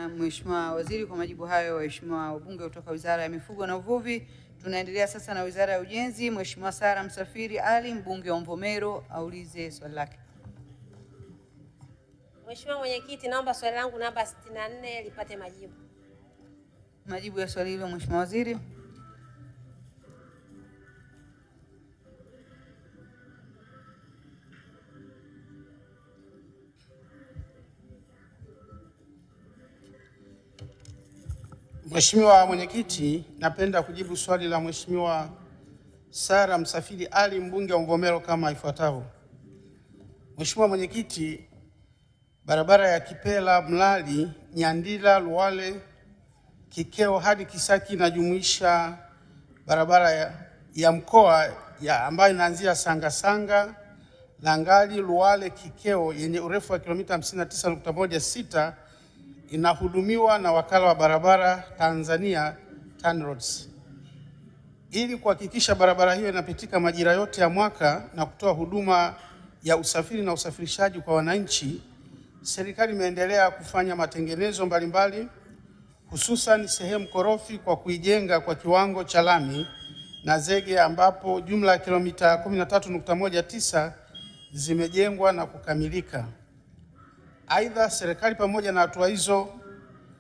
Mheshimiwa Waziri kwa majibu hayo. Waheshimiwa wabunge kutoka Wizara ya Mifugo na Uvuvi. Tunaendelea sasa na Wizara ya Ujenzi. Mheshimiwa Sara Msafiri Ali, mbunge wa Mvomero, aulize swali lake. Mheshimiwa Mwenyekiti, naomba swali langu namba 64 lipate majibu. Majibu ya swali hilo Mheshimiwa Waziri. Mheshimiwa Mwenyekiti, napenda kujibu swali la Mheshimiwa Sara Msafiri Ali, mbunge wa Mvomero kama ifuatavyo. Mheshimiwa Mwenyekiti, barabara ya Kipela Mlali Nyandila Luwale Kikeo hadi Kisaki inajumuisha barabara ya mkoa ambayo inaanzia Sanga Langali Luwale Kikeo yenye urefu wa kilomita 59.16 inahudumiwa na Wakala wa Barabara Tanzania TANROADS. Ili kuhakikisha barabara hiyo inapitika majira yote ya mwaka na kutoa huduma ya usafiri na usafirishaji kwa wananchi, serikali imeendelea kufanya matengenezo mbalimbali, hususan sehemu korofi kwa kuijenga kwa kiwango cha lami na zege, ambapo jumla ya kilomita 13.19 zimejengwa na kukamilika. Aidha, serikali pamoja na hatua hizo,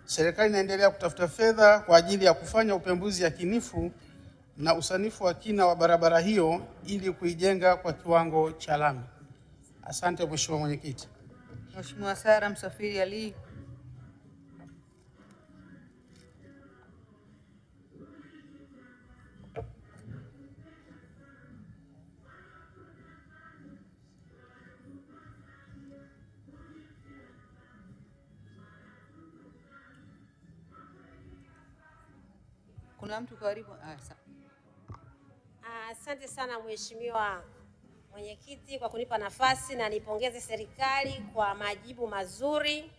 serikali inaendelea kutafuta fedha kwa ajili ya kufanya upembuzi yakinifu na usanifu wa kina wa barabara hiyo ili kuijenga kwa kiwango cha lami. Asante Mheshimiwa Mwenyekiti. Mheshimiwa Sara Msafiri Ali. Kuna mtu karibu? Asante sana Mheshimiwa Mwenyekiti kwa kunipa nafasi, na nipongeze serikali kwa majibu mazuri.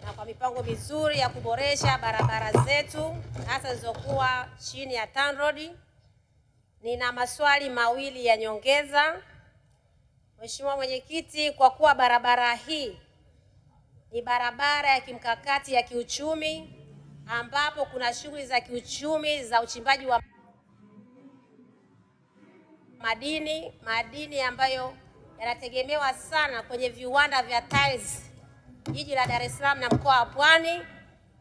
na kwa mipango mizuri ya kuboresha barabara zetu hasa zilizokuwa chini ya TANROADS. Nina maswali mawili ya nyongeza. Mheshimiwa Mwenyekiti, kwa kuwa barabara hii ni barabara ya kimkakati ya kiuchumi ambapo kuna shughuli za kiuchumi za uchimbaji wa madini ambayo yanategemewa sana kwenye viwanda vya tiles jiji la Dar es Salaam na mkoa wa Pwani.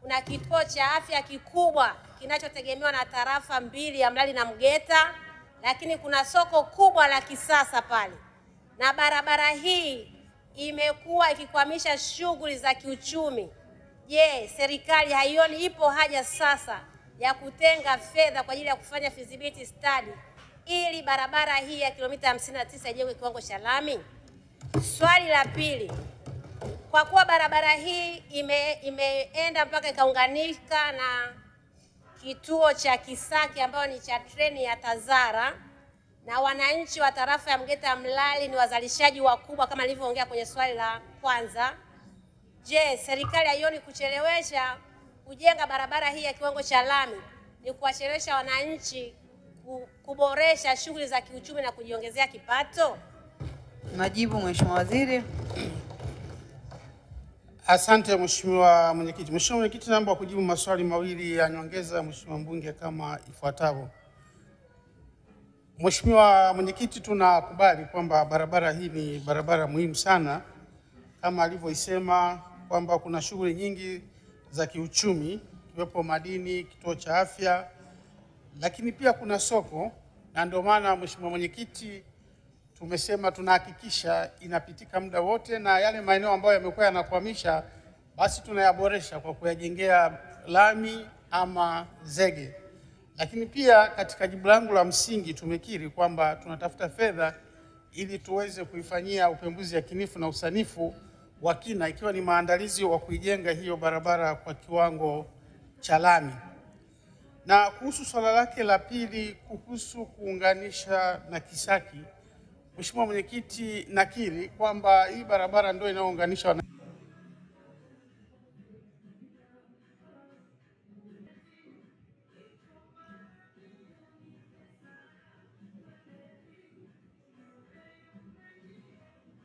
Kuna kituo cha afya kikubwa kinachotegemewa na tarafa mbili ya Mlali na Mgeta, lakini kuna soko kubwa la kisasa pale, na barabara hii imekuwa ikikwamisha shughuli za kiuchumi. Je, serikali haioni ipo haja sasa ya kutenga fedha kwa ajili ya kufanya feasibility study ili barabara hii ya kilomita 59 ijengwe kiwango cha lami? Swali la pili, kwa kuwa barabara hii imeenda mpaka ikaunganika na kituo cha Kisaki ambayo ni cha treni ya TAZARA, na wananchi wa tarafa ya Mgeta Mlali ni wazalishaji wakubwa kama nilivyoongea kwenye swali la kwanza, je, serikali haioni kuchelewesha kujenga barabara hii ya kiwango cha lami ni kuwachelewesha wananchi kuboresha shughuli za kiuchumi na kujiongezea kipato? Majibu, Mheshimiwa Waziri. Asante Mheshimiwa Mwenyekiti. Mheshimiwa Mwenyekiti, naomba kujibu maswali mawili ya nyongeza Mheshimiwa mbunge kama ifuatavyo. Mheshimiwa Mwenyekiti, tunakubali kwamba barabara hii ni barabara muhimu sana kama alivyoisema kwamba kuna shughuli nyingi za kiuchumi ikiwepo madini, kituo cha afya, lakini pia kuna soko, na ndio maana Mheshimiwa Mwenyekiti tumesema tunahakikisha inapitika muda wote, na yale maeneo ambayo yamekuwa yanakwamisha basi tunayaboresha kwa kuyajengea lami ama zege. Lakini pia katika jibu langu la msingi tumekiri kwamba tunatafuta fedha ili tuweze kuifanyia upembuzi yakinifu na usanifu wa kina, ikiwa ni maandalizi wa kuijenga hiyo barabara kwa kiwango cha lami. Na kuhusu swala lake la pili kuhusu kuunganisha na Kisaki, Mheshimiwa Mwenyekiti, nakiri kwamba hii barabara ndio inayounganisha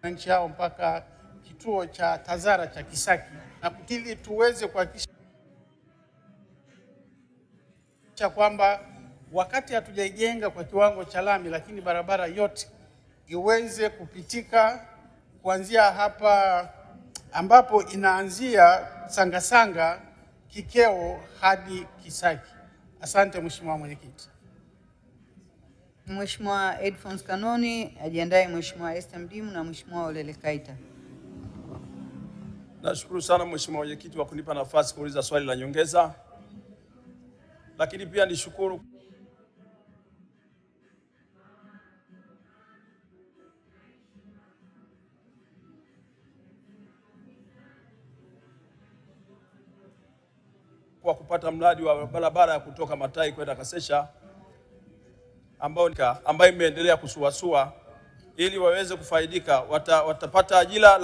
wananchi hao mpaka kituo cha TAZARA cha Kisaki, na ili tuweze kuhakikisha kwamba wakati hatujaijenga kwa kiwango cha lami, lakini barabara yote iweze kupitika kuanzia hapa ambapo inaanzia Sangasanga Kikeo hadi Kisaki. Asante Mheshimiwa Mwenyekiti. Mheshimiwa Edfons Kanoni ajiandae. Mheshimiwa Esther Mdimu na Mheshimiwa Olele Kaita. Nashukuru sana Mheshimiwa Mwenyekiti kwa kunipa nafasi kuuliza swali la nyongeza, lakini pia nishukuru kwa kupata mradi wa barabara ya kutoka Matai kwenda Kasesha ambayo imeendelea kusuasua, ili waweze kufaidika, watapata ajira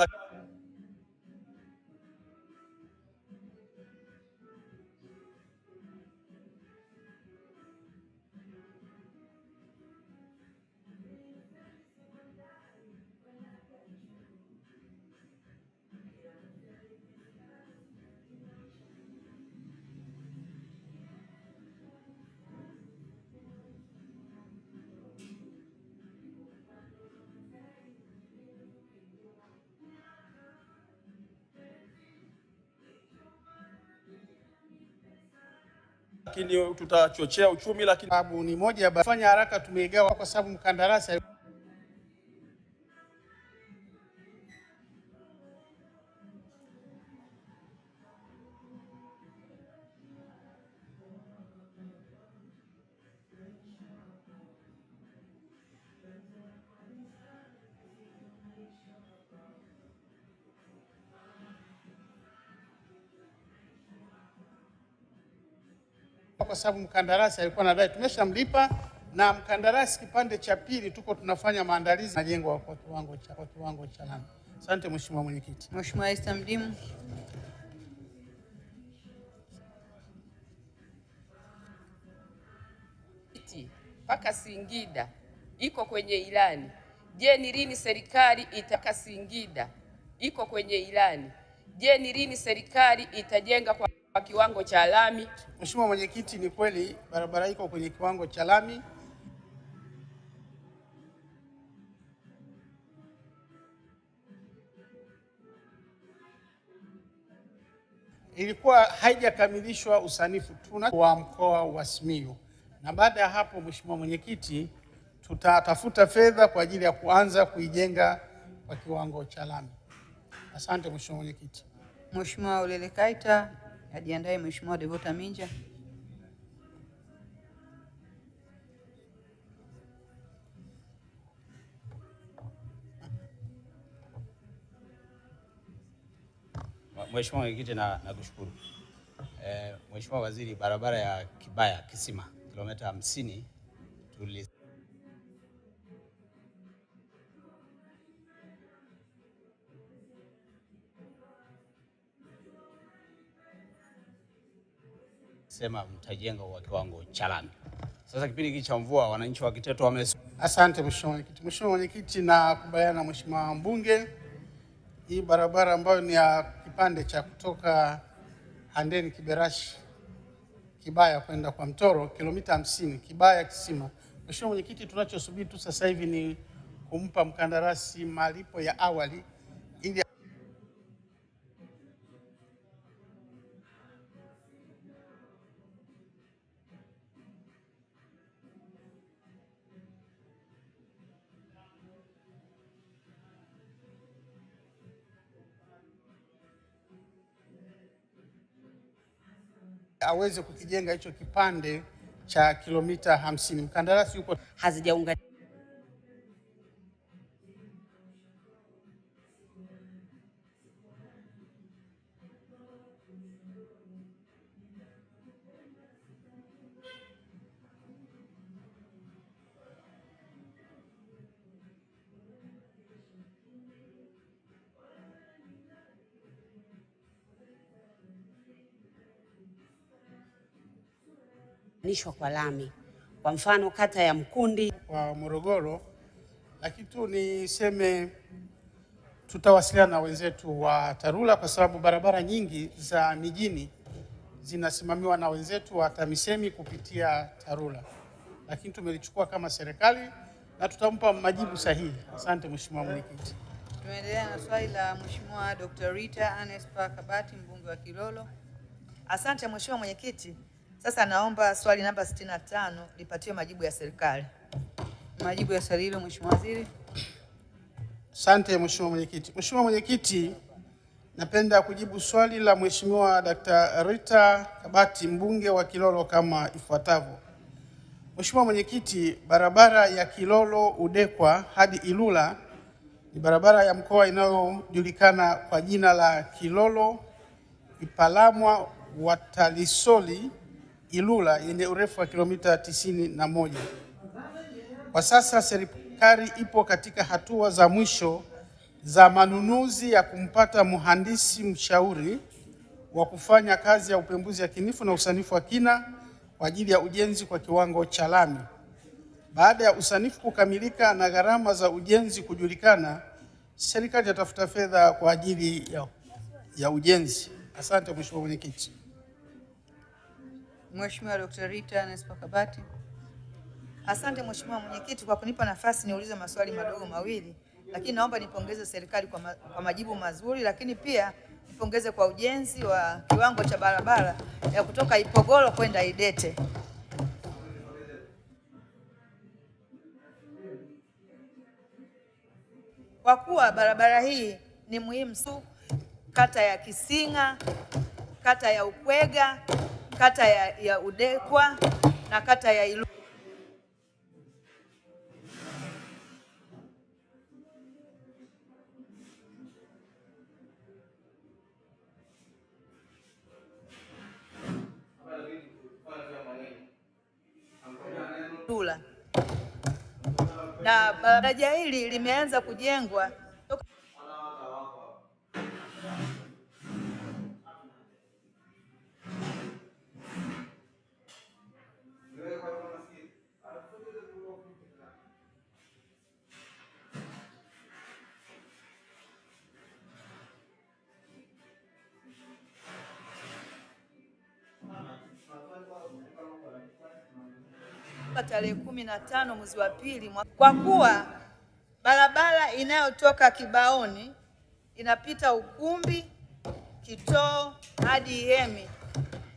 lakini tutachochea uchumi, lakini sababu ni moja ya fanya haraka tumeigawa kwa sababu mkandarasi kwa sababu mkandarasi alikuwa anadai, tumeshamlipa, na mkandarasi kipande cha pili tuko tunafanya maandalizi na jengo kwa kiwango cha lami. Asante Mheshimiwa Mwenyekiti. Mheshimiwa Esther Mdimu. mpaka Singida iko kwenye ilani. Je, ni lini serikali itaka Singida iko kwenye ilani? Je, ni lini serikali itajenga kwa kiwango cha lami? Mheshimiwa Mwenyekiti, ni kweli barabara iko kwenye kiwango cha lami. Ilikuwa haijakamilishwa usanifu wa mkoa wa Simiyu, na baada ya hapo, Mheshimiwa Mwenyekiti, tutatafuta fedha kwa ajili ya kuanza kuijenga kwa kiwango cha lami. Asante Mheshimiwa Mwenyekiti. Mheshimiwa Ulele Kaita, ajiandae Mheshimiwa Devota Minja. Mheshimiwa Mwenyekiti, nakushukuru. Mheshimiwa Waziri, barabara ya Kibaya Kisima kilomita 50 sema mtajenga kwa kiwango cha lami. Sasa kipindi hiki cha mvua wananchi wa Kiteto wame... Asante Mheshimiwa Mwenyekiti. Mheshimiwa Mwenyekiti, nakubaliana na Mheshimiwa mbunge, hii barabara ambayo ni ya kipande cha kutoka Handeni Kiberashi Kibaya kwenda kwa Mtoro kilomita 50 Kibaya Kisima. Mheshimiwa Mwenyekiti, tunachosubiri tu sasa hivi ni kumpa mkandarasi malipo ya awali ili aweze kukijenga hicho kipande cha kilomita 50. Mkandarasi yuko hazijaunga nishwa kwa lami, kwa mfano kata ya Mkundi wa Morogoro. Lakini tu niseme tutawasiliana na wenzetu wa TARURA kwa sababu barabara nyingi za mijini zinasimamiwa na wenzetu wa TAMISEMI kupitia TARURA, lakini tumelichukua kama serikali na tutampa majibu sahihi. Asante Mheshimiwa Mwenyekiti. Tunaendelea na swali la Mheshimiwa Dr. Rita Anespa Kabati, mbunge wa Kilolo. Asante Mheshimiwa Mwenyekiti. Sasa naomba swali namba 65 lipatiwe majibu ya serikali. Majibu ya swali hilo Mheshimiwa Waziri. Asante Mheshimiwa Mwenyekiti. Mheshimiwa Mwenyekiti, napenda kujibu swali la Mheshimiwa Dr. Rita Kabati, mbunge wa Kilolo kama ifuatavyo. Mheshimiwa Mwenyekiti, barabara ya Kilolo Udekwa hadi Ilula ni barabara ya mkoa inayojulikana kwa jina la Kilolo Ipalamwa Watalisoli Ilula yenye urefu wa kilomita 91. Kwa sasa serikali ipo katika hatua za mwisho za manunuzi ya kumpata mhandisi mshauri wa kufanya kazi ya upembuzi yakinifu na usanifu wa kina kwa ajili ya ujenzi kwa kiwango cha lami. Baada ya usanifu kukamilika na gharama za ujenzi kujulikana, serikali itatafuta fedha kwa ajili ya ujenzi. Asante Mheshimiwa Mwenyekiti. Mheshimiwa Dr. Rita Anespa Kabati. Asante Mheshimiwa Mwenyekiti kwa kunipa nafasi niulize maswali madogo mawili, lakini naomba nipongeze serikali kwa majibu mazuri, lakini pia nipongeze kwa ujenzi wa kiwango cha barabara ya kutoka Ipogolo kwenda Idete. Kwa kuwa barabara hii ni muhimu kata ya Kisinga, kata ya Ukwega, kata ya Udekwa na kata ya Ilula. Na daraja hili limeanza kujengwa tarehe 15 mwezi wa pili, kwa kuwa barabara inayotoka Kibaoni inapita Ukumbi, Kitoo hadi Ihemi,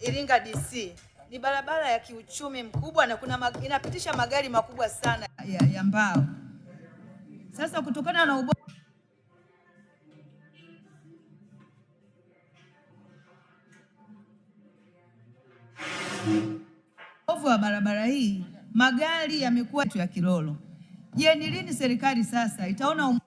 Iringa DC. Ni barabara ya kiuchumi mkubwa na inapitisha magari makubwa sana ya mbao. Sasa kutokana na ubovu wa barabara hii, magari yamekuwa ya kilolo. Je, ni lini serikali sasa itaona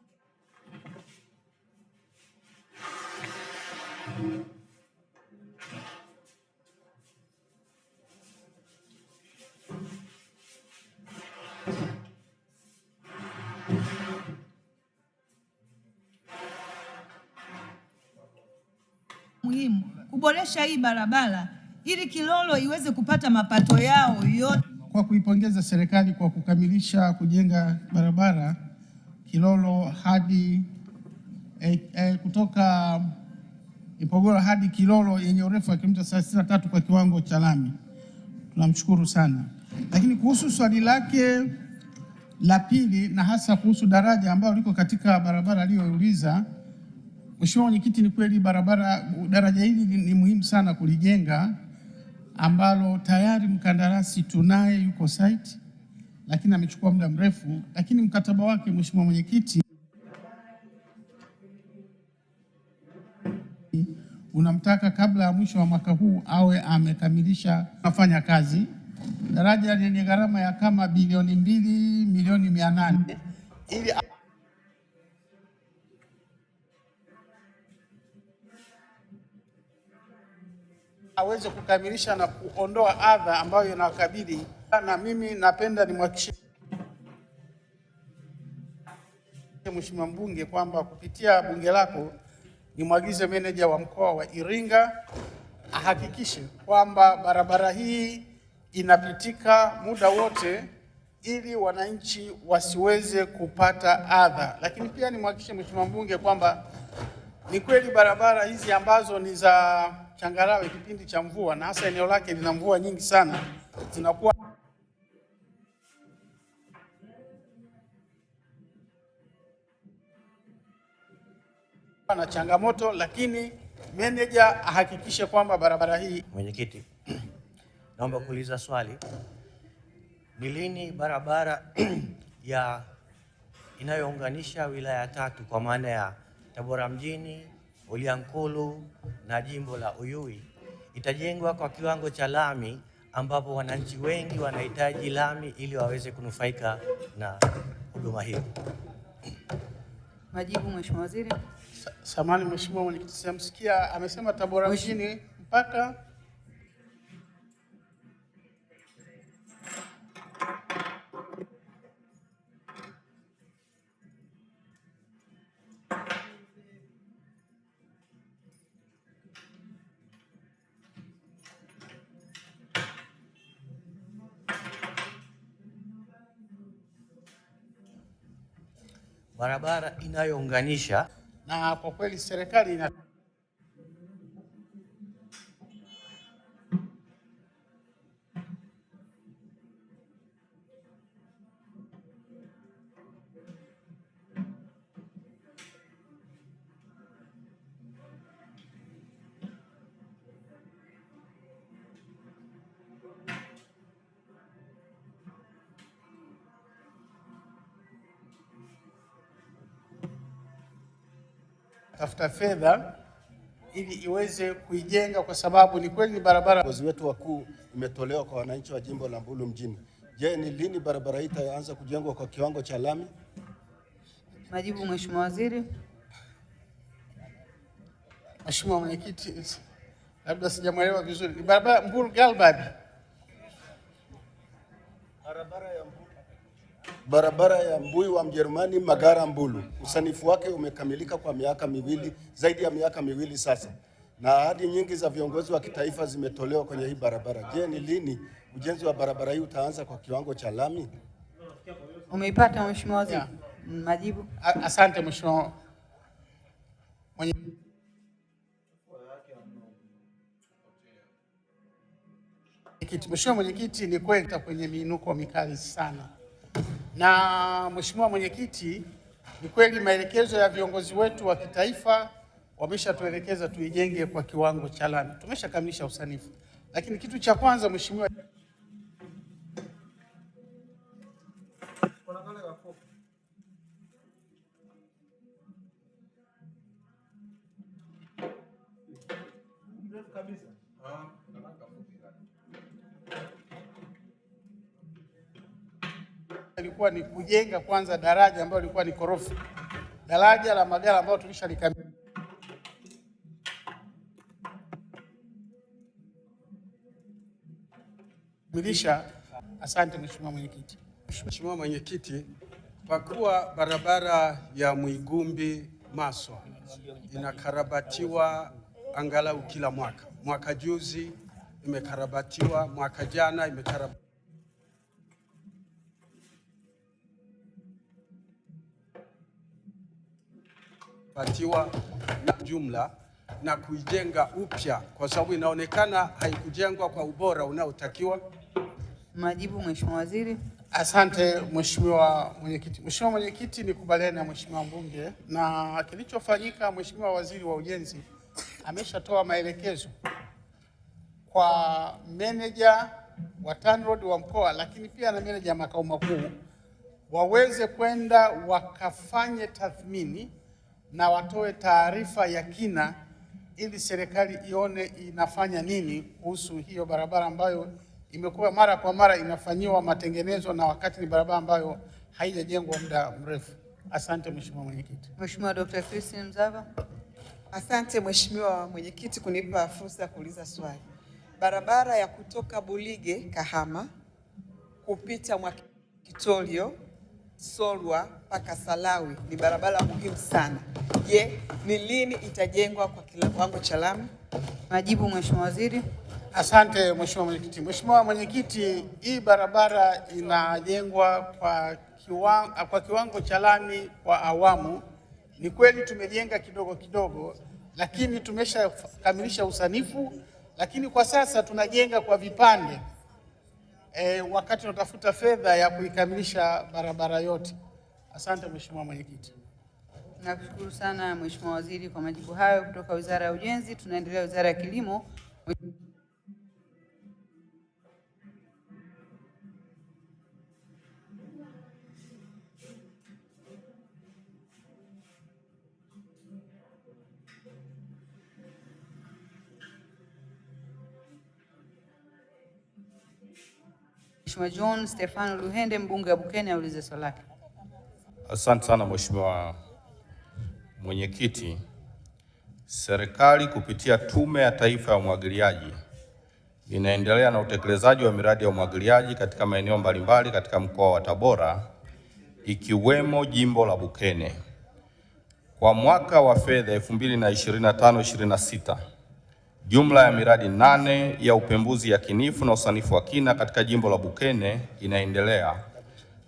muhimu kuboresha hii barabara ili Kilolo iweze kupata mapato yao yote? Kwa kuipongeza serikali kwa kukamilisha kujenga barabara Kilolo hadi kutoka Ipogoro hadi Kilolo yenye urefu wa kilomita 33 kwa kiwango cha lami. Tunamshukuru sana. Lakini kuhusu swali lake la pili na hasa kuhusu daraja ambalo liko katika barabara aliyouliza, Mheshimiwa Mwenyekiti, ni kweli daraja hili ni muhimu sana kulijenga, ambalo tayari mkandarasi tunaye yuko site, lakini amechukua muda mrefu, lakini mkataba wake Mheshimiwa Mwenyekiti unamtaka kabla ya mwisho wa mwaka huu awe amekamilisha kufanya kazi. Daraja lenye gharama ya kama bilioni 2 milioni 800 ili aweze kukamilisha na kuondoa adha ambayo inawakabili. Na mimi napenda nimhakikishie Mheshimiwa mbunge kwamba kupitia bunge lako nimwagize meneja wa mkoa wa Iringa ahakikishe kwamba barabara hii inapitika muda wote ili wananchi wasiweze kupata adha. Lakini pia nimhakikishie Mheshimiwa mbunge kwamba ni kweli barabara hizi ambazo ni za changarawe kipindi cha mvua na hasa eneo lake lina mvua nyingi sana zinakuwa na changamoto, lakini meneja ahakikishe kwamba barabara hii. Mwenyekiti, naomba kuuliza swali. Ni lini barabara ya inayounganisha wilaya tatu kwa maana ya Tabora mjini, Uliankuru na jimbo la Uyui itajengwa kwa kiwango cha lami, ambapo wananchi wengi wanahitaji lami ili waweze kunufaika na huduma hiyo? Majibu Mheshimiwa Waziri. Samahani Mheshimiwa Mwenyekiti, simsikia amesema Tabora mjini mpaka barabara inayounganisha. Na kwa kweli serikali ina tafuta fedha ili iweze kuijenga, kwa sababu ni kweli barabara. Viongozi wetu wakuu imetolewa kwa wananchi wa jimbo la Mbulu mjini. Je, ni lini barabara hii itaanza kujengwa kwa kiwango cha lami? Majibu Mheshimiwa Waziri. Mheshimiwa Mwenyekiti, labda sijamwelewa vizuri. Ni barabara Mbulu Galbad. Barabara ya Mbui wa Mjerumani Magara Mbulu. Usanifu wake umekamilika kwa miaka miwili, zaidi ya miaka miwili sasa. Na ahadi nyingi za viongozi wa kitaifa zimetolewa kwenye hii barabara. Je, ni lini ujenzi wa barabara hii utaanza kwa kiwango cha lami? Umeipata Mheshimiwa Waziri? Yeah. Majibu. Asante Mheshimiwa Mwenyekiti. Mheshimiwa Mwenyekiti, ni kweli kwenye miinuko mikali sana, na Mheshimiwa Mwenyekiti, ni kweli maelekezo ya viongozi wetu wa kitaifa wameshatuelekeza tuijenge kwa kiwango cha lami. Tumeshakamilisha usanifu, lakini kitu cha kwanza Mheshimiwa ilikuwa ni kujenga kwanza daraja ambalo lilikuwa ni korofi, daraja la magari ambalo tulishalikamilisha. Asante Mheshimiwa Mwenyekiti. Mheshimiwa Mwenyekiti, kwa kuwa barabara ya Mwigumbi Maswa inakarabatiwa angalau kila mwaka, mwaka juzi imekarabatiwa, mwaka jana imekarabatiwa na jumla na kuijenga upya kwa sababu inaonekana haikujengwa kwa ubora unaotakiwa. Majibu Mheshimiwa Waziri. Asante Mheshimiwa Mwenyekiti. Mheshimiwa Mwenyekiti, nikubaliana na Mheshimiwa mbunge na kilichofanyika. Mheshimiwa Waziri wa Ujenzi ameshatoa maelekezo kwa meneja wa TANROADS wa mkoa, lakini pia na meneja makao makuu waweze kwenda wakafanye tathmini na watoe taarifa ya kina ili serikali ione inafanya nini kuhusu hiyo barabara ambayo imekuwa mara kwa mara inafanyiwa matengenezo na wakati ni barabara ambayo haijajengwa muda mrefu. Asante Mheshimiwa Mwenyekiti. Mheshimiwa Dr. Christine Mzava. Asante Mheshimiwa Mwenyekiti kunipa fursa ya kuuliza swali. Barabara ya kutoka Bulige Kahama kupita Mwakitolio Solwa mpaka Salawi ni barabara muhimu sana. Je, ni lini itajengwa kwa kiwango cha lami? Majibu Mheshimiwa Waziri. Asante Mheshimiwa Mwenyekiti. Mheshimiwa Mwenyekiti, hii barabara inajengwa kwa kiwango cha lami kwa awamu. Ni kweli tumejenga kidogo kidogo, lakini tumeshakamilisha usanifu, lakini kwa sasa tunajenga kwa vipande wakati tunatafuta fedha ya kuikamilisha barabara yote. Asante Mheshimiwa Mwenyekiti. Nakushukuru sana Mheshimiwa Waziri kwa majibu hayo kutoka Wizara ya Ujenzi. Tunaendelea Wizara ya Kilimo. Mheshimiwa John Stefano Luhende, mbunge wa Bukene, aulize swali lake. Asante sana Mheshimiwa Mwenyekiti. Serikali kupitia Tume ya Taifa ya Umwagiliaji inaendelea na utekelezaji wa miradi ya umwagiliaji katika maeneo mbalimbali katika mkoa wa Tabora ikiwemo jimbo la Bukene. Kwa mwaka wa fedha 2025/26 jumla ya miradi 8 ya upembuzi yakinifu na usanifu wa kina katika jimbo la Bukene inaendelea,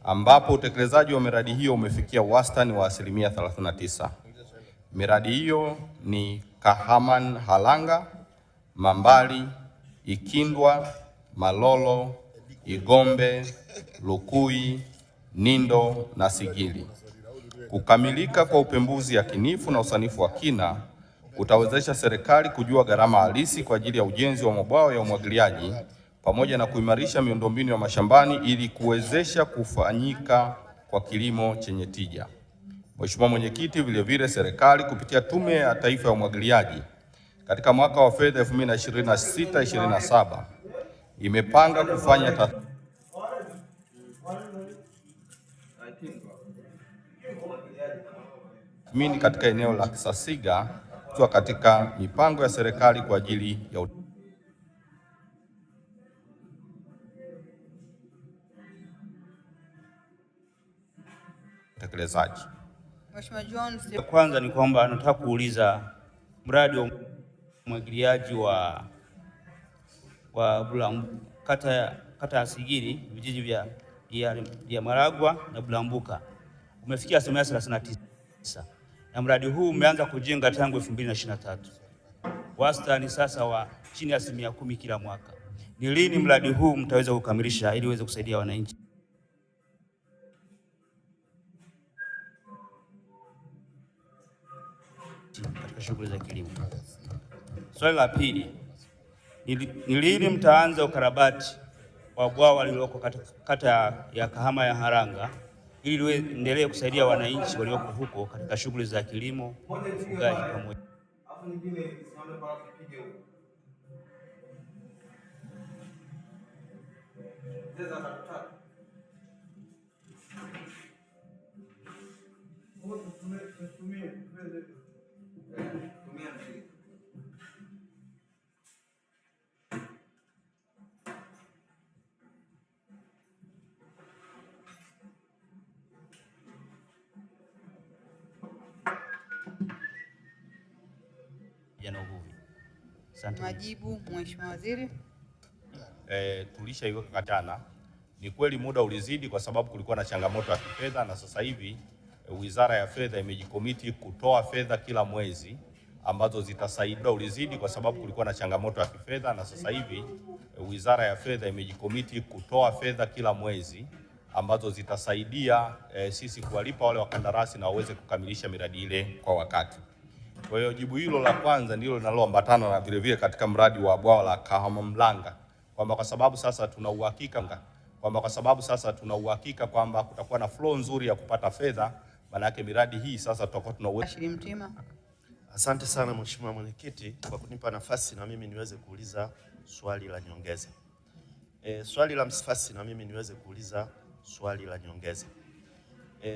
ambapo utekelezaji wa miradi hiyo umefikia wastani wa 39%. Miradi hiyo ni Kahaman Halanga, Mambali, Ikindwa, Malolo, Igombe, Lukui, Nindo na Sigili. Kukamilika kwa upembuzi yakinifu na usanifu wa kina utawezesha serikali kujua gharama halisi kwa ajili ya ujenzi wa mabwawa ya umwagiliaji pamoja na kuimarisha miundombinu ya mashambani ili kuwezesha kufanyika kwa kilimo chenye tija. Mheshimiwa Mwenyekiti, vilevile serikali kupitia Tume ya Taifa ya Umwagiliaji katika mwaka wa fedha 2026/27 imepanga kufanya tathmini katika eneo la Kisasiga kuwa katika mipango ya serikali kwa ajili ya utekelezaji. Mheshimiwa John. Kwanza ni kwamba nataka kuuliza mradi wa umwagiliaji wa kata ya Sigiri, vijiji vya Maragwa na Bulambuka umefikia asilimia 39. Na mradi huu umeanza kujenga tangu 2023. Wastani sasa wa chini ya 10% kila mwaka. ni lini mradi huu mtaweza kukamilisha ili uweze kusaidia wananchi? Katika shughuli za kilimo. Swali la pili, ni lini mtaanza ukarabati wa bwawa lililoko katika kata ya Kahama ya Haranga ili liendelee kusaidia wananchi walioko huko katika shughuli za kilimo, ufugaji pamoja. Majibu, Mheshimiwa Waziri. Tulishaiweka katana. Ni kweli muda ulizidi kwa sababu kulikuwa na changamoto ya kifedha, na sasa hivi Wizara ya Fedha imejikomiti kutoa fedha kila mwezi ambazo zitasaidia. Ulizidi kwa sababu kulikuwa na changamoto ya kifedha, na sasa hivi Wizara ya Fedha imejikomiti kutoa fedha kila mwezi ambazo zitasaidia sisi kuwalipa wale wakandarasi na waweze kukamilisha miradi ile kwa wakati. Kwa hiyo jibu hilo la kwanza ndilo linaloambatana na vile vile katika mradi wa bwawa la Kahama Mlanga, kwamba kwa sababu sasa tuna uhakika kwamba kutakuwa na flow nzuri ya kupata fedha, maana yake miradi hii sasa tutakuwa Ashiri Mtima. Asante sana Mheshimiwa Mwenyekiti kwa kunipa nafasi na mimi niweze kuuliza swali la nyongeza.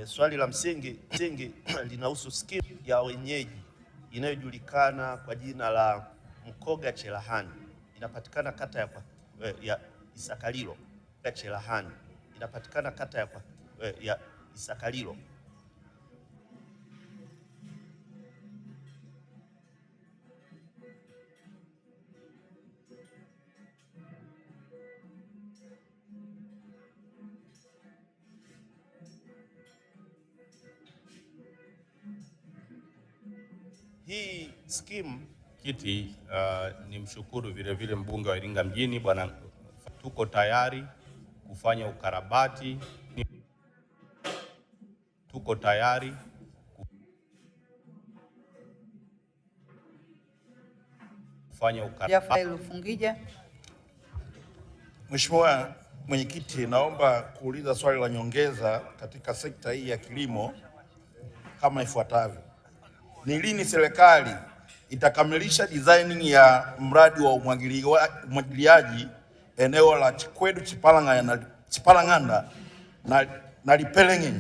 Swali la msingi linahusu skimu ya wenyeji inayojulikana kwa jina la Mkoga Cherahani, inapatikana kata ya Isakalilo. Cherahani inapatikana kata ya Isakalilo. Hii skimu ni mshukuru vile vile mbunge wa Iringa mjini bwana, tuko tayari kufanya ukarabati, Jaffael Fungija. Mheshimiwa Mwenyekiti, naomba kuuliza swali la nyongeza katika sekta hii ya kilimo kama ifuatavyo. Ni lini serikali itakamilisha designing ya mradi wa umwagiliaji eneo la Chikwedu Chipalang'anda na Lipeleng'enye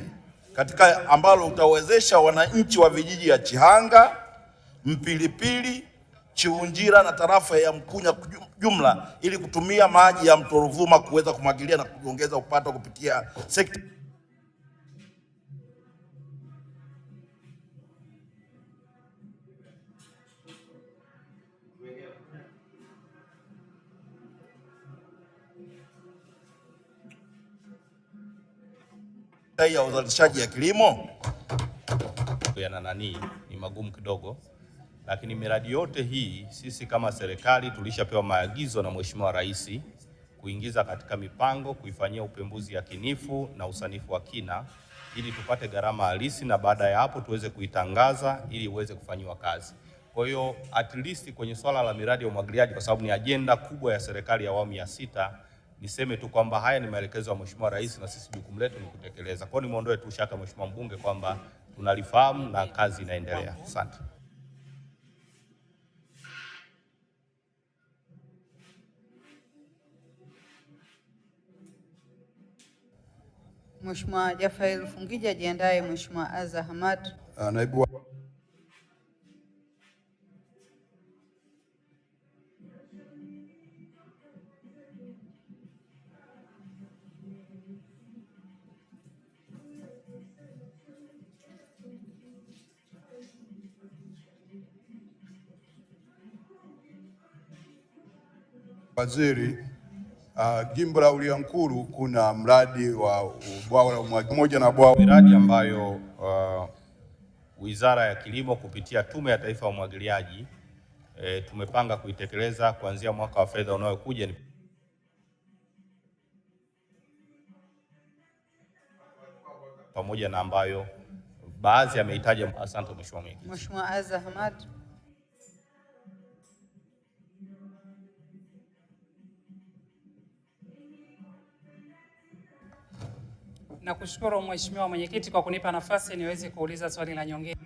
katika ambalo utawezesha wananchi wa vijiji ya Chihanga, Mpilipili, Chiunjira na tarafa ya Mkunya jumla ili kutumia maji ya mto Ruvuma kuweza kumwagilia na kuongeza upato kupitia sekta ya uzalishaji ya kilimo? Ni magumu kidogo, lakini miradi yote hii sisi kama serikali tulishapewa maagizo na Mheshimiwa Rais kuingiza katika mipango, kuifanyia upembuzi yakinifu na usanifu wa kina ili tupate gharama halisi, na baada ya hapo tuweze kuitangaza ili iweze kufanyiwa kazi. Kwa hiyo at least kwenye swala la miradi ya umwagiliaji, kwa sababu ni ajenda kubwa ya serikali ya awamu ya 6, niseme tu kwamba haya ni maelekezo ya Mheshimiwa Rais na sisi jukumu letu ni kutekeleza. Kwa hiyo nimuondoe tu shaka Mheshimiwa mbunge kwamba tunalifahamu na kazi inaendelea. Asante. Mheshimiwa Jaffael Fungija, jiandae Mheshimiwa Azza Hamad. Naibu Waziri, jimbo la Uliankuru kuna mradi wa bwawa la umwagiliaji moja na bwawa miradi ambayo Wizara ya Kilimo kupitia Tume ya Taifa ya Umwagiliaji tumepanga kuitekeleza kuanzia mwaka wa fedha unaokuja. pamoja na ambayo baadhi yamehitaji. Asante Mheshimiwa Mwenyekiti. Mheshimiwa Aza Hamad. Nakushukuru Mheshimiwa Mwenyekiti kwa kunipa nafasi niweze kuuliza swali la nyongeza.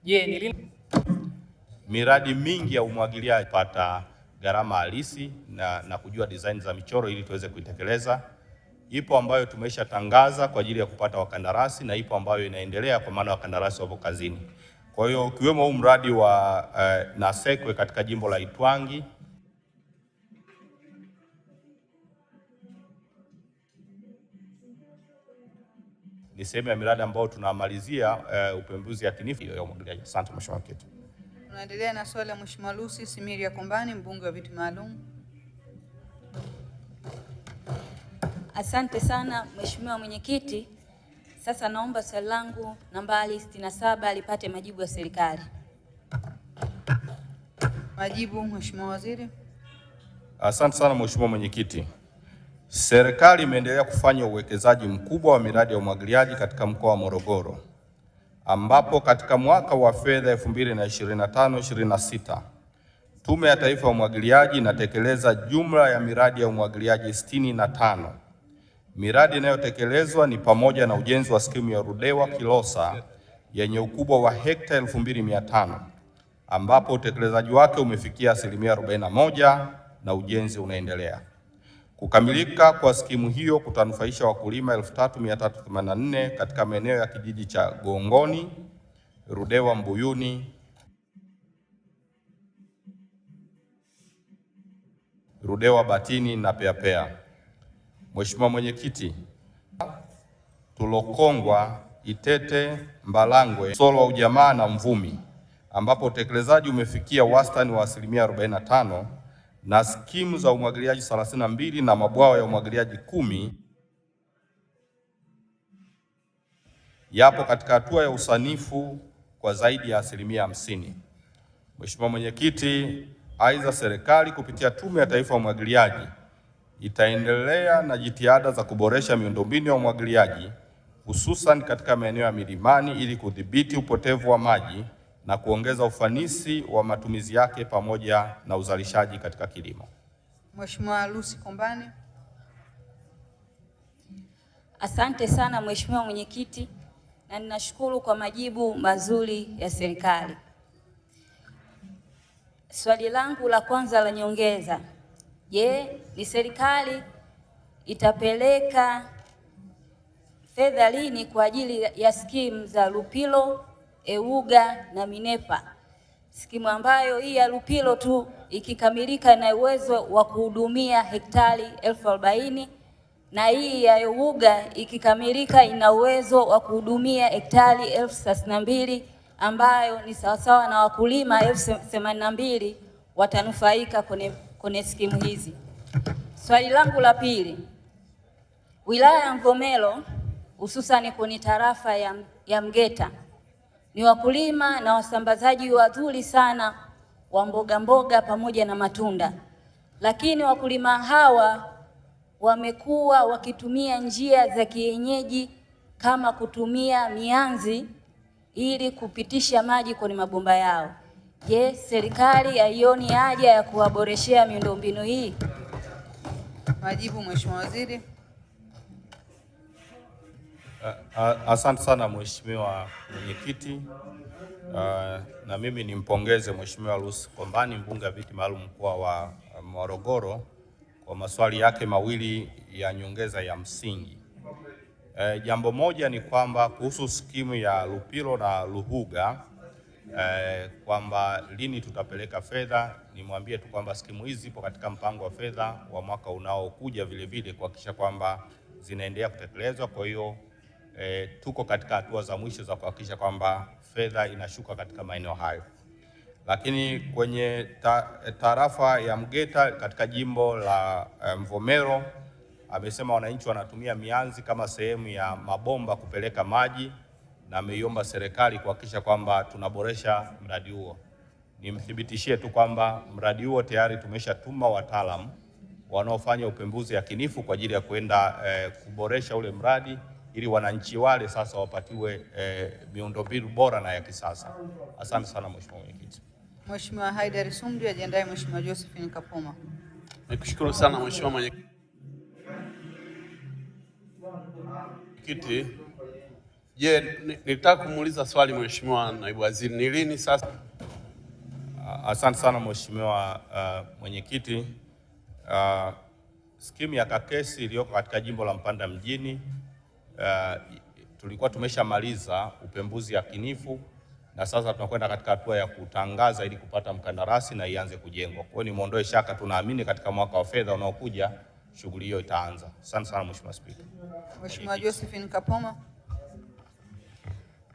Je, ni lini miradi mingi ya umwagiliaji pata gharama halisi na kujua design za michoro ili tuweze kuitekeleza. Ipo ambayo tumeshatangaza kwa ajili ya kupata wakandarasi na ipo ambayo inaendelea kwa maana wakandarasi wapo kazini. Kwa hiyo ukiwemo huu mradi wa Nasekwe katika jimbo la Itwangi ni sehemu ya miradi ambayo tunamalizia upembuzi yakinifu ya umwagiliaji. Asante Mheshimiwa Mwenyekiti. Tunaendelea na swali la Mheshimiwa Lucy Simiria Kombani, mbunge wa viti maalum. Asante sana Mheshimiwa Mwenyekiti. Sasa naomba swali langu nambari 67 lipate majibu ya serikali. Majibu Mheshimiwa Waziri. Asante sana Mheshimiwa Mwenyekiti. Serikali imeendelea kufanya uwekezaji mkubwa wa miradi ya umwagiliaji katika mkoa wa Morogoro, ambapo katika mwaka wa fedha 2025/26 Tume ya Taifa ya Umwagiliaji inatekeleza jumla ya miradi ya umwagiliaji 65. Miradi inayotekelezwa ni pamoja na ujenzi wa skimu ya Ludewa Kilosa yenye ukubwa wa hekta 2500 ambapo utekelezaji wake umefikia 41% na ujenzi unaendelea. Kukamilika kwa skimu hiyo kutanufaisha wakulima 3384 katika maeneo ya kijiji cha Gongoni, Ludewa Mbuyuni, Ludewa Batini na Peapea. Mheshimiwa Mwenyekiti, Tulokongwa, Itete, Mbalangwe, Solwa Ujamaa na Mvumi ambapo utekelezaji umefikia wastani wa 45% na skimu za umwagiliaji 32 na mabwawa ya umwagiliaji 10 yapo katika hatua ya usanifu kwa zaidi ya 50%. Mheshimiwa Mwenyekiti, aidha serikali kupitia Tume ya Taifa ya Umwagiliaji itaendelea na jitihada za kuboresha miundombinu ya umwagiliaji hususan katika maeneo ya milimani ili kudhibiti upotevu wa maji na kuongeza ufanisi wa matumizi yake pamoja na uzalishaji katika kilimo. Mheshimiwa Lucy Kombani. Asante sana Mheshimiwa Mwenyekiti, na ninashukuru kwa majibu mazuri ya serikali. Swali langu la kwanza la nyongeza. Je, ni serikali itapeleka fedha lini kwa ajili ya skimu za Lupilo, Euga na Minepa? Skimu ambayo hii ya Lupilo tu ikikamilika na uwezo wa kuhudumia hektari 40,000 na hii ya Euga ikikamilika ina uwezo wa kuhudumia hektari 32,000 ambayo ni sawasawa na wakulima 82,000 watanufaika kwenye skimu hizi. Swali langu la pili. Wilaya ya Mvomero hususani kwenye tarafa ya Mgeta ni wakulima na wasambazaji wazuri sana wa mboga mboga pamoja na matunda, lakini wakulima hawa wamekuwa wakitumia njia za kienyeji kama kutumia mianzi ili kupitisha maji kwenye mabomba yao. Je, serikali haioni haja ya kuwaboreshea miundombinu hii? Majibu Mheshimiwa Waziri. Asante sana Mheshimiwa Mwenyekiti. Na mimi nimpongeze Mheshimiwa Lucy Kombani, mbunge wa viti maalum mkoa wa Morogoro kwa maswali yake mawili ya nyongeza ya msingi. Jambo moja ni kwamba kuhusu skimu ya Lupilo na Luhuga kwamba lini tutapeleka fedha, nimwambie tu kwamba skimu hizi zipo katika mpango wa fedha wa mwaka unaokuja vile vile kuhakikisha kwamba zinaendelea kutekelezwa. Kwa hiyo tuko katika hatua za mwisho za kuhakikisha kwamba fedha inashuka katika maeneo hayo. lakini kwenye tarafa ya Mgeta katika jimbo la Mvomero amesema wananchi wanatumia mianzi kama sehemu ya mabomba kupeleka maji, na ameiomba serikali kuhakikisha kwamba tunaboresha mradi huo. Nimthibitishie tu kwamba mradi huo tayari tumeshatuma wataalamu wanaofanya upembuzi yakinifu kwa ajili ya kwenda kuboresha ule mradi ili wananchi wale sasa wapatiwe miundombinu bora na ya kisasa. Asante sana Mheshimiwa Mwenyekiti. Mheshimiwa Haidar Sumri, ajiandae Mheshimiwa Josephine Kapoma. Nikushukuru sana Mheshimiwa Mwenyekiti. Je, nitaka kumuuliza swali Mheshimiwa Naibu Waziri, ni lini sasa? Asante sana Mheshimiwa Mwenyekiti. Skimu ya Kakesi iliyoko katika jimbo la Mpanda mjini tulikuwa tumeshamaliza upembuzi yakinifu na sasa tunakwenda katika hatua ya kutangaza ili kupata mkandarasi na ianze kujengwa. Kwa hiyo nimuondoe shaka, tunaamini katika mwaka wa fedha unaokuja shughuli hiyo itaanza. Asante sana Mheshimiwa Spika. Mheshimiwa Josephine Kapoma.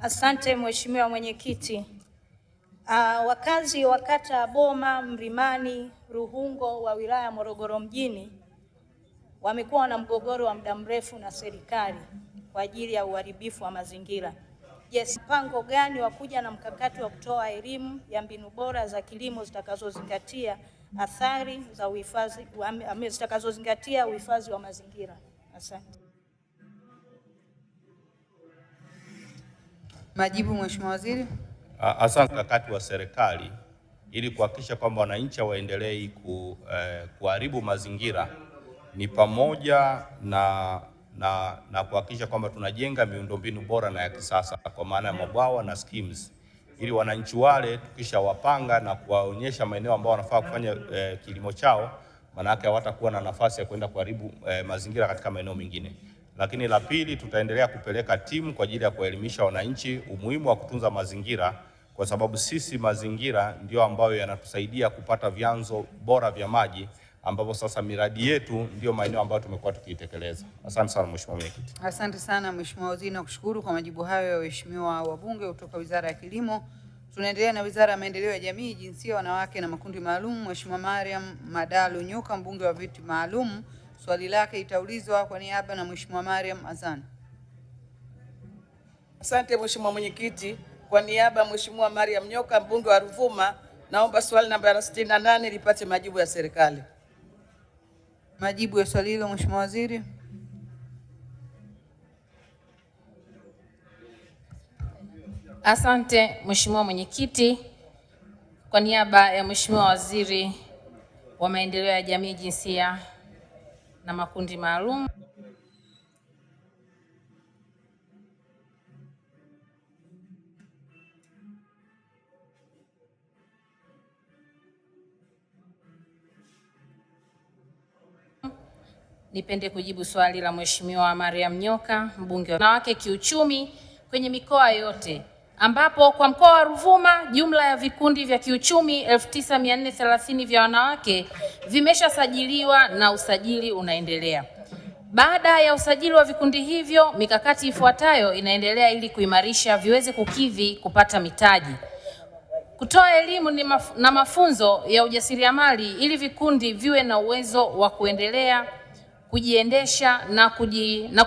Asante Mheshimiwa Mwenyekiti. Wakazi wa kata ya Boma, Mlimani, Ruhungo wa wilaya Morogoro mjini wamekuwa na mgogoro wa muda mrefu na serikali kwa ajili ya uharibifu wa mazingira. Yes, mpango gani wa kuja na mkakati wa kutoa elimu ya mbinu bora za kilimo zitakazozingatia athari za uhifadhi zitakazozingatia uhifadhi wa mazingira? Asante. Majibu Mheshimiwa Waziri. Asante. Mkakati wa serikali ili kuhakikisha kwamba wananchi hawaendelei kuharibu mazingira ni pamoja na kuhakikisha kwamba tunajenga miundombinu bora na ya kisasa kwa maana ya mabwawa na schemes, ili wananchi wale tukisha wapanga na kuwaonyesha maeneo ambao wanafaa kufanya kilimo chao, manake hawatakuwa na nafasi ya kwenda kuharibu mazingira katika maeneo mengine. Lakini la pili, tutaendelea kupeleka timu kwa ajili ya kuelimisha wananchi umuhimu wa kutunza mazingira, kwa sababu sisi mazingira ndio ambayo yanatusaidia kupata vyanzo bora vya maji, ambapo sasa miradi yetu ndio maeneo ambayo tumekuwa tukiitekeleza. Asante sana Mheshimiwa Mwenyekiti. Asante sana Mheshimiwa Waziri, na kushukuru kwa majibu hayo ya waheshimiwa wabunge kutoka Wizara ya Kilimo. Tunaendelea na Wizara ya Maendeleo ya Jamii, Jinsia, Wanawake na Makundi Maalum. Mheshimiwa Mariam Madalu Nyoka, mbunge wa viti maalum, swali lake itaulizwa kwa niaba na Mheshimiwa Mariam Azan. Asante Mheshimiwa Mwenyekiti, kwa niaba ya Mheshimiwa Mariam Nyoka, mbunge wa Ruvuma, naomba swali namba 68 lipate majibu ya serikali. Majibu ya swali hilo Mheshimiwa Waziri. Asante Mheshimiwa Mwenyekiti, kwa niaba ya Mheshimiwa Waziri wa Maendeleo ya Jamii, Jinsia na Makundi Maalum, nipende kujibu swali la Mheshimiwa Mariam Nyoka, mbunge wa wanawake kiuchumi kwenye mikoa yote, ambapo kwa mkoa wa Ruvuma jumla ya vikundi vya kiuchumi 9430 vya wanawake vimeshasajiliwa na usajili unaendelea. Baada ya usajili wa vikundi hivyo, mikakati ifuatayo inaendelea ili kuimarisha viweze kukidhi kupata mitaji. Kutoa elimu na mafunzo ya ujasiriamali ili vikundi viwe na uwezo wa kuendelea kujiendesha na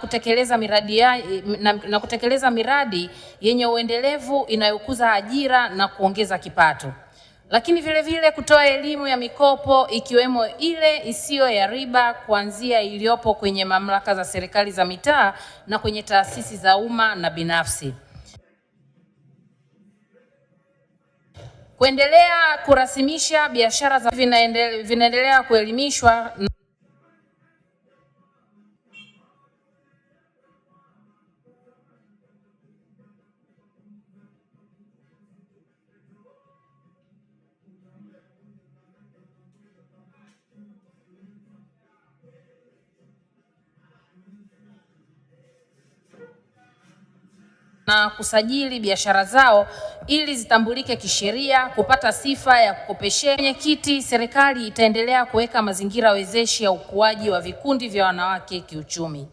kutekeleza miradi yenye uendelevu inayokuza ajira na kuongeza kipato. Lakini vile vile kutoa elimu ya mikopo ikiwemo ile isiyo ya riba kuanzia iliyopo kwenye mamlaka za serikali za mitaa na kwenye taasisi za umma na binafsi. Kuendelea kurasimisha biashara za vinaendelea kuelimishwa na kusajili biashara zao ili zitambulike kisheria, kupata sifa ya kukopeshea. Mwenyekiti, serikali itaendelea kuweka mazingira wezeshi ya ukuaji wa vikundi vya wanawake kiuchumi.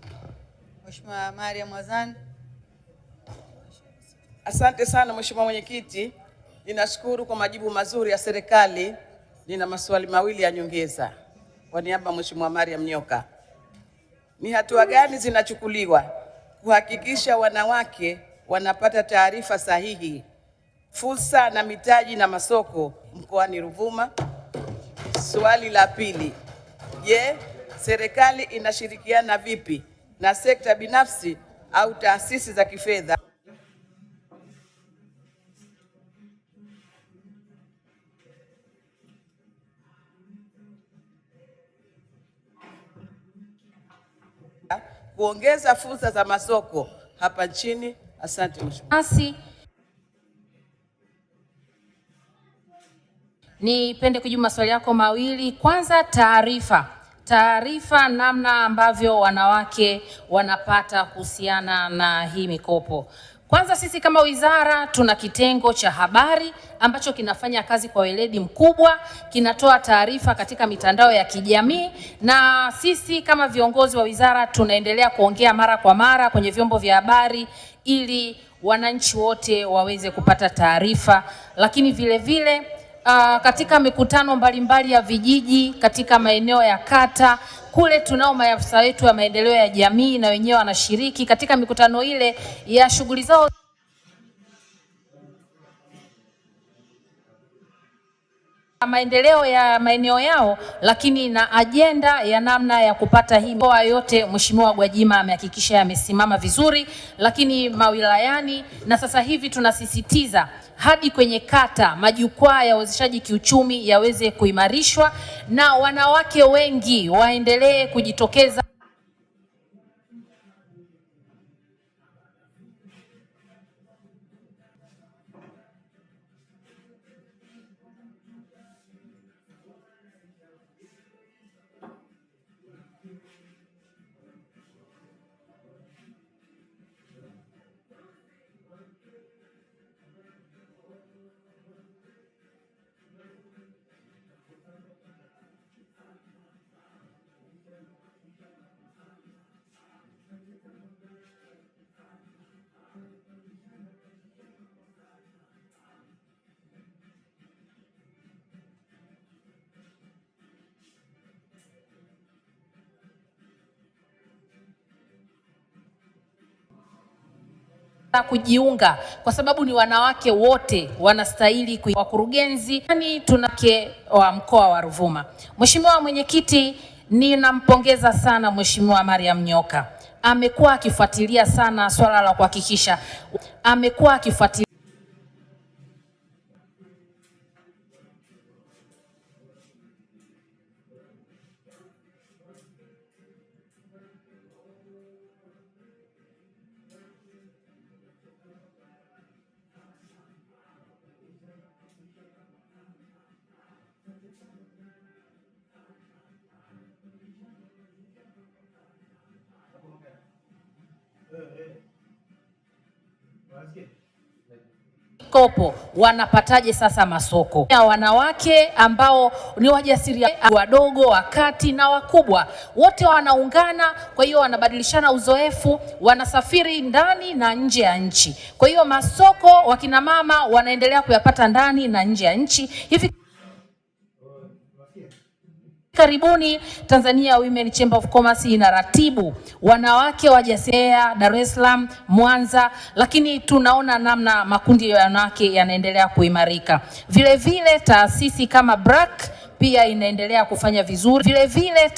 Mheshimiwa Mariam Azan. Asante sana Mheshimiwa Mwenyekiti. Ninashukuru kwa majibu mazuri ya serikali. Nina maswali mawili ya nyongeza kwa niaba ya Mheshimiwa Mariam Nyoka. Ni hatua gani zinachukuliwa kuhakikisha wanawake wanapata taarifa sahihi, fursa na mitaji na masoko mkoani Ruvuma? Swali la pili, je, serikali inashirikiana vipi na sekta binafsi au taasisi za kifedha kuongeza fursa za masoko hapa nchini? Asante Mheshimiwa. Nipende kujibu maswali yako mawili. Kwanza, taarifa namna ambavyo wanawake wanapata kuhusiana na hii mikopo. Kwanza, sisi kama wizara tuna kitengo cha habari ambacho kinafanya kazi kwa weledi mkubwa, kinatoa taarifa katika mitandao ya kijamii, na sisi kama viongozi wa wizara tunaendelea kuongea mara kwa mara kwenye vyombo vya habari ili wananchi wote waweze kupata taarifa. Lakini vile vile katika mikutano mbalimbali ya vijiji, katika maeneo ya kata, kule tunao maafisa wetu wa maendeleo ya jamii na wenyewe wanashiriki katika mikutano ile ya shughuli zao maendeleo ya maeneo yao, lakini na ajenda ya namna ya kupata hii mikoa yote. Mheshimiwa Gwajima amehakikisha yamesimama vizuri, lakini mawilayani, na sasa hivi tunasisitiza hadi kwenye kata majukwaa ya uwezeshaji kiuchumi yaweze kuimarishwa na wanawake wengi waendelee kujitokeza kujiunga, kwa sababu ni wanawake wote wanastahili wakurugenzi. Yani tunake wa mkoa wa Ruvuma. Mheshimiwa Mwenyekiti, ninampongeza sana Mheshimiwa Mariam Nyoka. Amekuwa akifuatilia sana swala la kuhakikisha kopo wanapataje sasa masoko ya wanawake ambao ni wajasiriamali wadogo, wakati na wakubwa, wote wanaungana. Kwa hiyo wanabadilishana uzoefu, wanasafiri ndani na nje ya nchi. Kwa hiyo masoko wakina mama wanaendelea kuyapata ndani na nje ya nchi. Hivi karibuni Tanzania Women Chamber of Commerce inaratibu wanawake wajasiriamali Dar es Salaam, Mwanza, lakini tunaona namna makundi ya wanawake yanaendelea kuimarika. Vile vile taasisi kama BRAC pia inaendelea kufanya vizuri. Vile vile